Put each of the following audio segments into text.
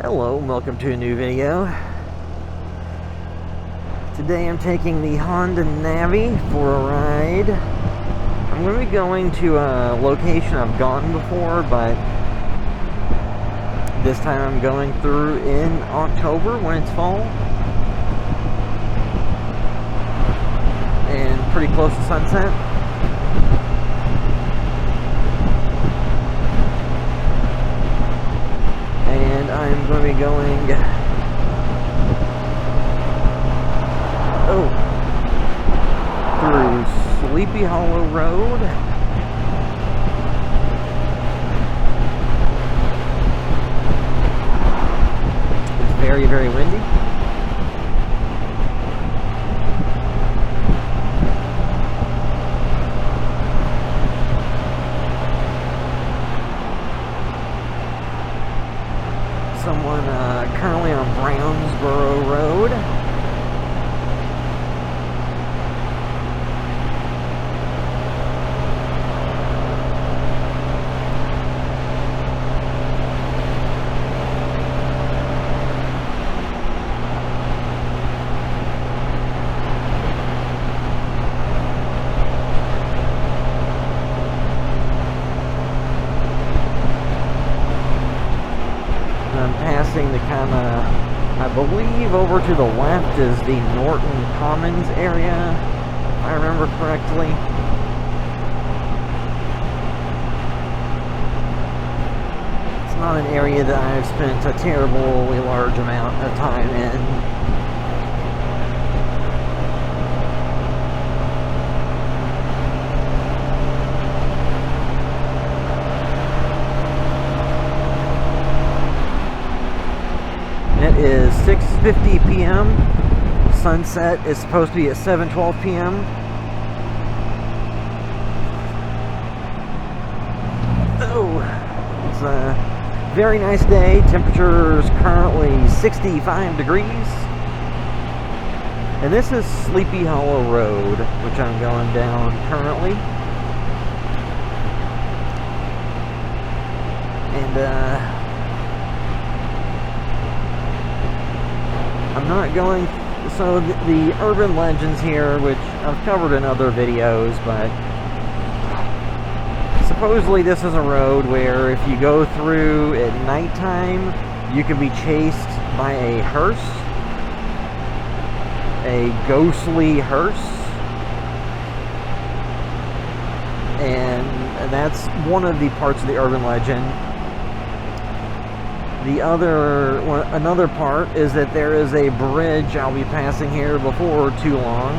Hello and welcome to a new video. Today I'm taking the Honda Navi for a ride. I'm going to be going to a location I've gone before, but this time I'm going through in October when it's fall. And pretty close to sunset. And I'm going to be going through Sleepy Hollow Road. It's very, very windy. Someone currently on Brownsboro Road. I'm passing the kind of, I believe over to the left is the Norton Commons area, if I remember correctly. It's not an area that I've spent a terribly large amount of time in. It is 6:50 p.m. Sunset is supposed to be at 7:12 p.m. Oh, it's a very nice day. Temperature is currently 65 degrees. And this is Sleepy Hollow Road, which I'm going down currently. And I'm not going, so the urban legends here, which I've covered in other videos, but supposedly this is a road where if you go through at nighttime, you can be chased by a hearse, a ghostly hearse, and that's one of the parts of the urban legend. Another part is that there is a bridge I'll be passing here before too long,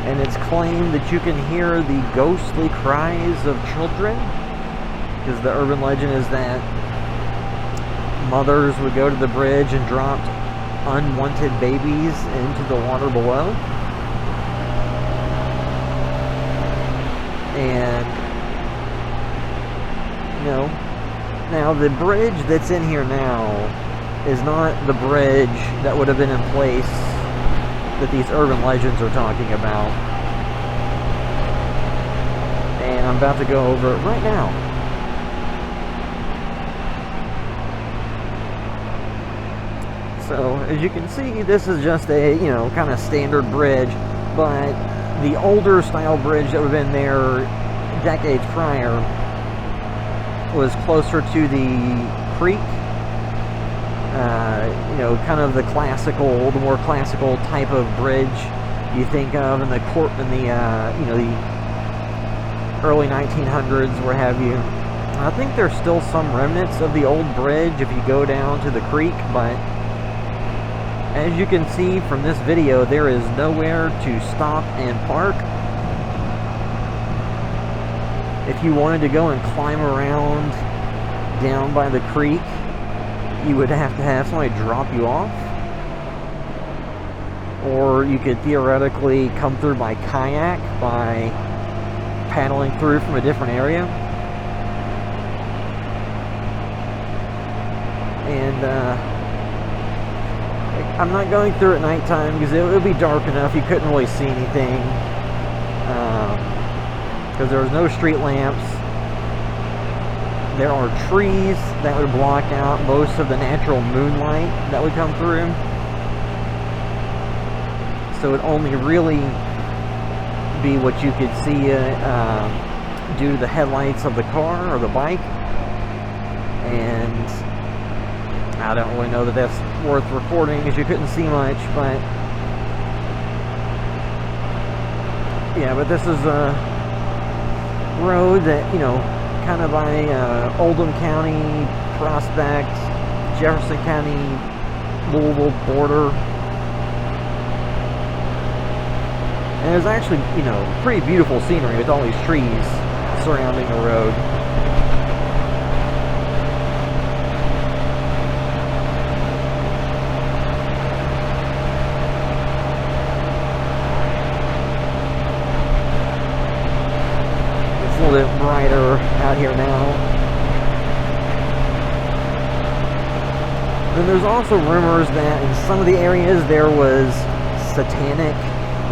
and it's claimed that you can hear the ghostly cries of children, because the urban legend is that mothers would go to the bridge and dropped unwanted babies into the water below. And, you know, now, the bridge that's in here now is not the bridge that would have been in place that these urban legends are talking about. And I'm about to go over it right now. So, as you can see, this is just a, kind of standard bridge, but the older style bridge that would have been there decades prior was closer to the creek, kind of the more classical type of bridge you think of in the early 1900s, where have you. I think there's still some remnants of the old bridge if you go down to the creek, but as you can see from this video, there is nowhere to stop and park. If you wanted to go and climb around down by the creek, you would have to have somebody drop you off. Or you could theoretically come through by kayak, by paddling through from a different area. And I'm not going through at nighttime because it would be dark enough you couldn't really see anything. Because there was no street lamps. There are trees that would block out most of the natural moonlight that would come through. So it only really be what you could see due to the headlights of the car or the bike. And I don't really know that that's worth recording because you couldn't see much, but yeah, but this is a road that, you know, kind of by Oldham County, Prospect, Jefferson County, Louisville border. And there's actually, you know, pretty beautiful scenery with all these trees surrounding the road. It's a little bit brighter out here now. Then there's also rumors that in some of the areas there was satanic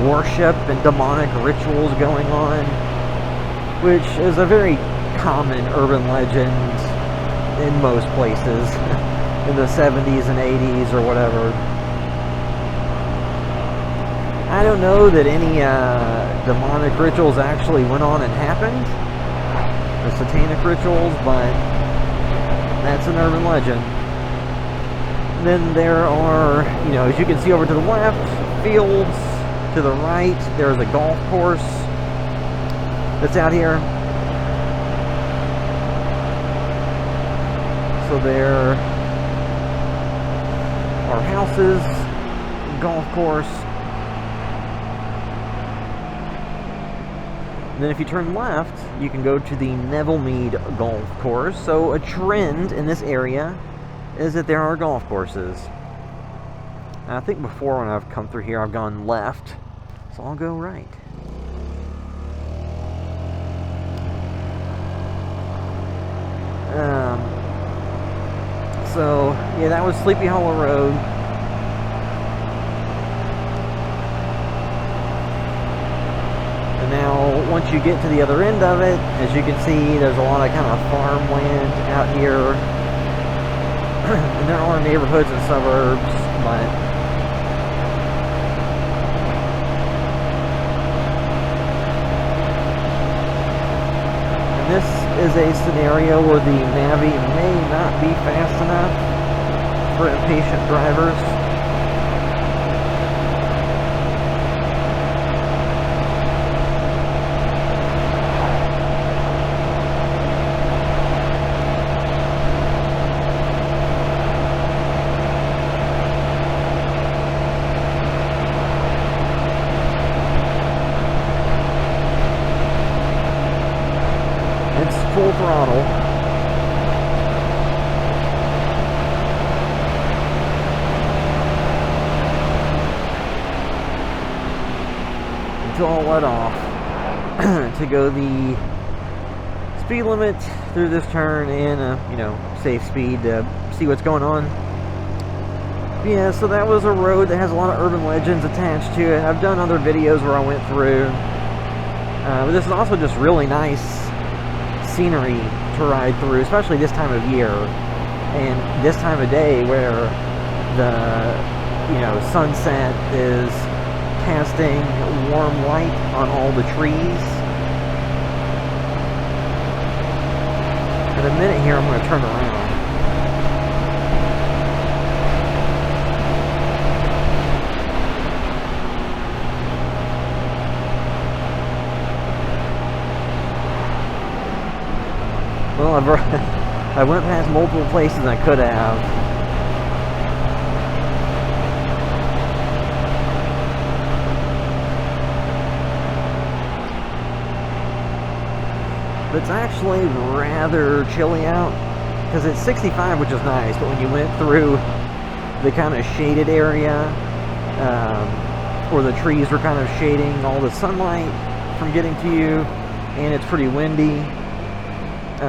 worship and demonic rituals going on, which is a very common urban legend in most places in the 70s and 80s or whatever. I don't know that any demonic rituals actually went on and happened, the satanic rituals, but that's an urban legend. Then there are, you know, as you can see over to the left, fields. To the right, there's a golf course that's out here. So there are houses, golf course. And then if you turn left, you can go to the Neville Mead Golf Course. So a trend in this area is that there are golf courses. I think before when I've come through here, I've gone left, so I'll go right. So, yeah, that was Sleepy Hollow Road. And now, once you get to the other end of it, as you can see, there's a lot of kind of farmland out here. And there are neighborhoods and suburbs, but this is a scenario where the Navi may not be fast enough for impatient drivers. Full throttle. Until I'll let off to go the speed limit through this turn and you know, safe speed to see what's going on. Yeah, so that was a road that has a lot of urban legends attached to it. I've done other videos where I went through, but this is also just really nice scenery to ride through, especially this time of year and this time of day where the, you know, sunset is casting warm light on all the trees. In a minute here, I'm going to turn around. Well, I went past multiple places I could have. But it's actually rather chilly out because it's 65, which is nice. But when you went through the kind of shaded area where the trees were kind of shading all the sunlight from getting to you, and it's pretty windy, it's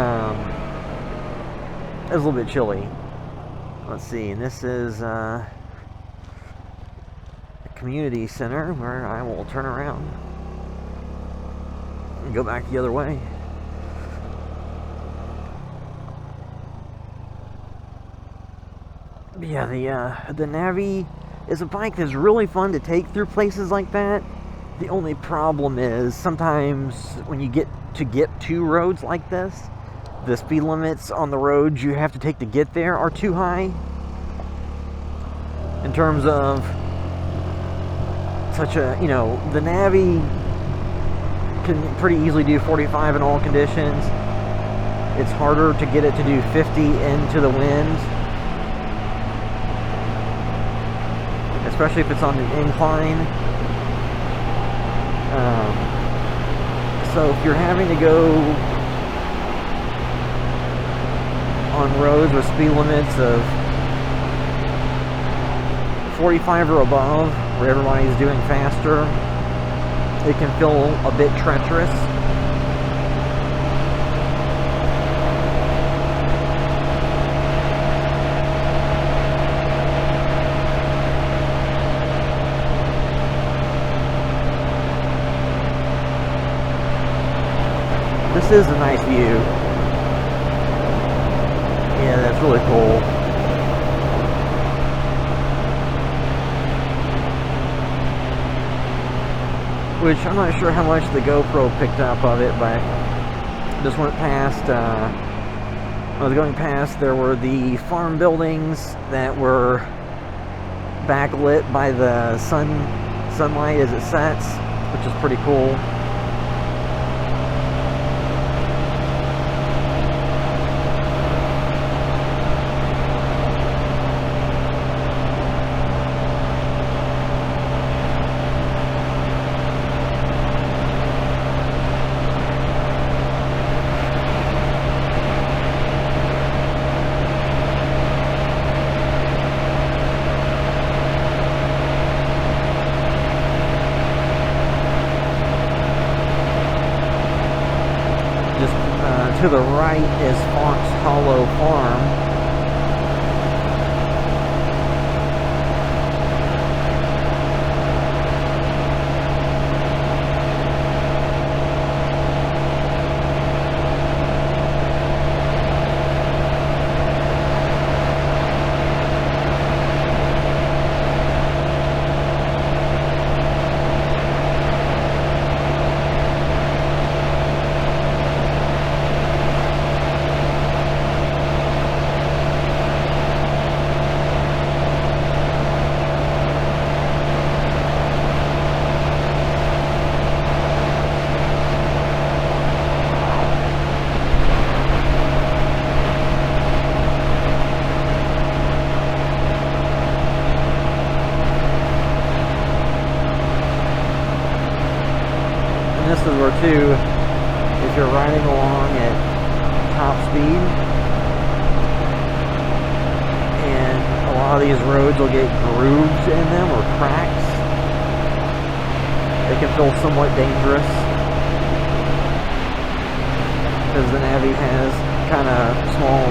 a little bit chilly. Let's see, and this is a community center where I will turn around and go back the other way. Yeah, the Navi is a bike that's really fun to take through places like that. The only problem is sometimes when you get to roads like this, the speed limits on the roads you have to take to get there are too high. In terms of such a, the Navi can pretty easily do 45 in all conditions. It's harder to get it to do 50 into the wind, especially if it's on an incline. So if you're having to go on roads with speed limits of 45 or above, where everybody's doing faster, it can feel a bit treacherous. This is a nice view. Yeah, that's really cool. Which I'm not sure how much the GoPro picked up of it, but just went past, when I was going past, there were the farm buildings that were backlit by the sunlight as it sets, which is pretty cool. To the right is Fox Hollow Farm. This is where too, if you're riding along at top speed, and a lot of these roads will get grooves in them or cracks, they can feel somewhat dangerous because the Navi has kind of small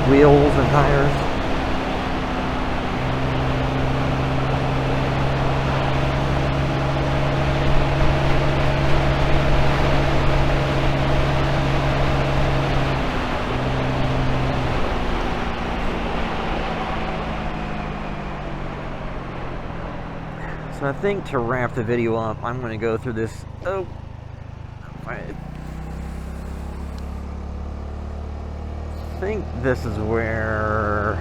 wheels and tires. So I think to wrap the video up, I'm going to go through this. Oh, I think this is where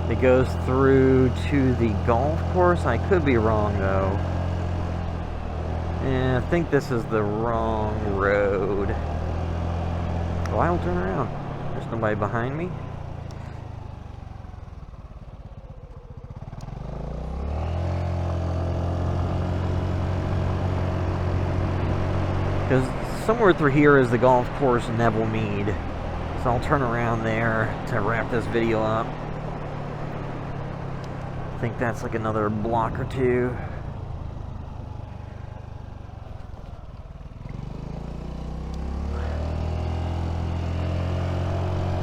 it goes through to the golf course. I could be wrong though. And I think this is the wrong road. Well, I'll turn around. There's nobody behind me. Because somewhere through here is the golf course Neville Mead. So I'll turn around there to wrap this video up. I think that's like another block or two.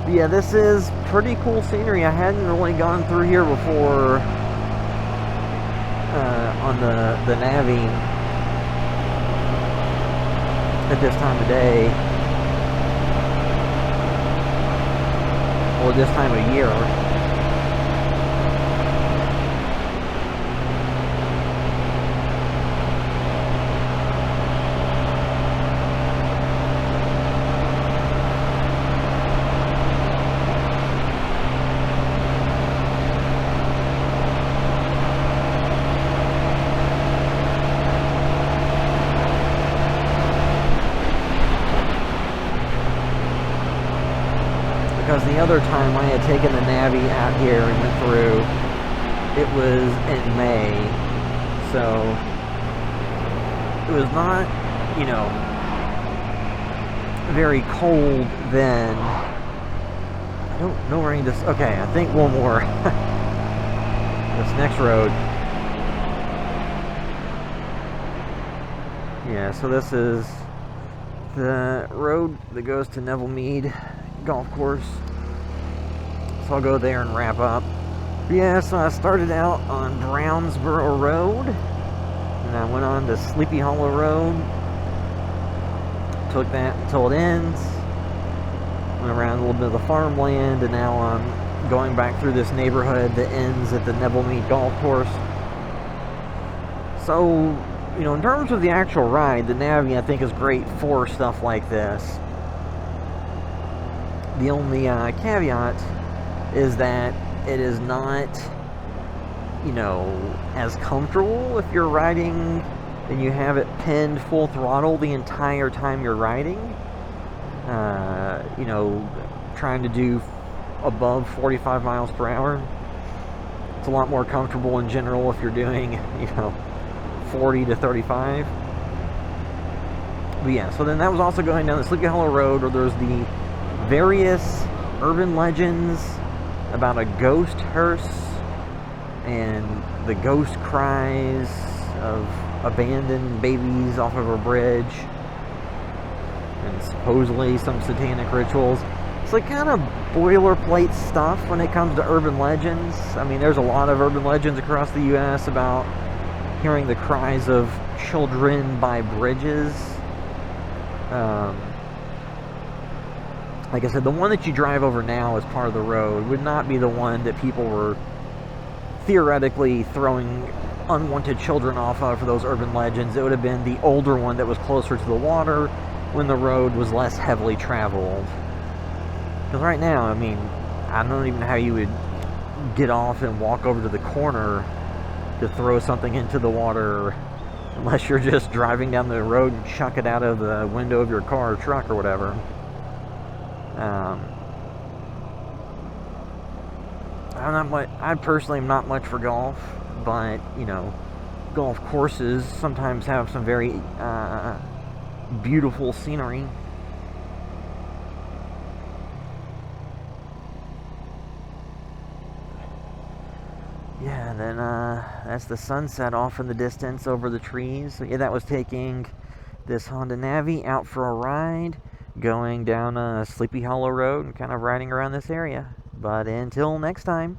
But yeah, this is pretty cool scenery. I hadn't really gone through here before on the Navi. At this time of day, or this time of year. because the other time I had taken the Navi out here and went through, it was in May, so it was not, you know, very cold then. I don't know where any of this. Okay, I think one more. This next road. Yeah, so this is the road that goes to Neville Mead Golf Course. So I'll go there and wrap up. Yeah, so I started out on Brownsboro Road, and I went on to Sleepy Hollow Road. Took that until it ends. Went around a little bit of the farmland, and now I'm going back through this neighborhood that ends at the Neville Mead Golf Course. So, you know, in terms of the actual ride, the Navi I think is great for stuff like this. The only caveat is that it is not, you know, as comfortable if you're riding and you have it pinned full throttle the entire time you're riding. You know, trying to do above 45 miles per hour. It's a lot more comfortable in general if you're doing, you know, 40 to 35. But yeah, so then that was also going down the Sleepy Hollow Road, where there's the various urban legends about a ghost hearse and the ghost cries of abandoned babies off of a bridge, and supposedly some satanic rituals. It's like kind of boilerplate stuff when it comes to urban legends. I mean, there's a lot of urban legends across the U.S. about hearing the cries of children by bridges. Like I said, the one that you drive over now as part of the road would not be the one that people were theoretically throwing unwanted children off of for those urban legends. It would have been the older one that was closer to the water when the road was less heavily traveled. Because right now, I mean, I don't even know how you would get off and walk over to the corner to throw something into the water unless you're just driving down the road and chuck it out of the window of your car or truck or whatever. I personally am not much for golf, but, you know, golf courses sometimes have some very beautiful scenery. Yeah, then that's the sunset off in the distance over the trees. So yeah, that was taking this Honda Navi out for a ride, going down Sleepy Hollow Road and kind of riding around this area. But until next time.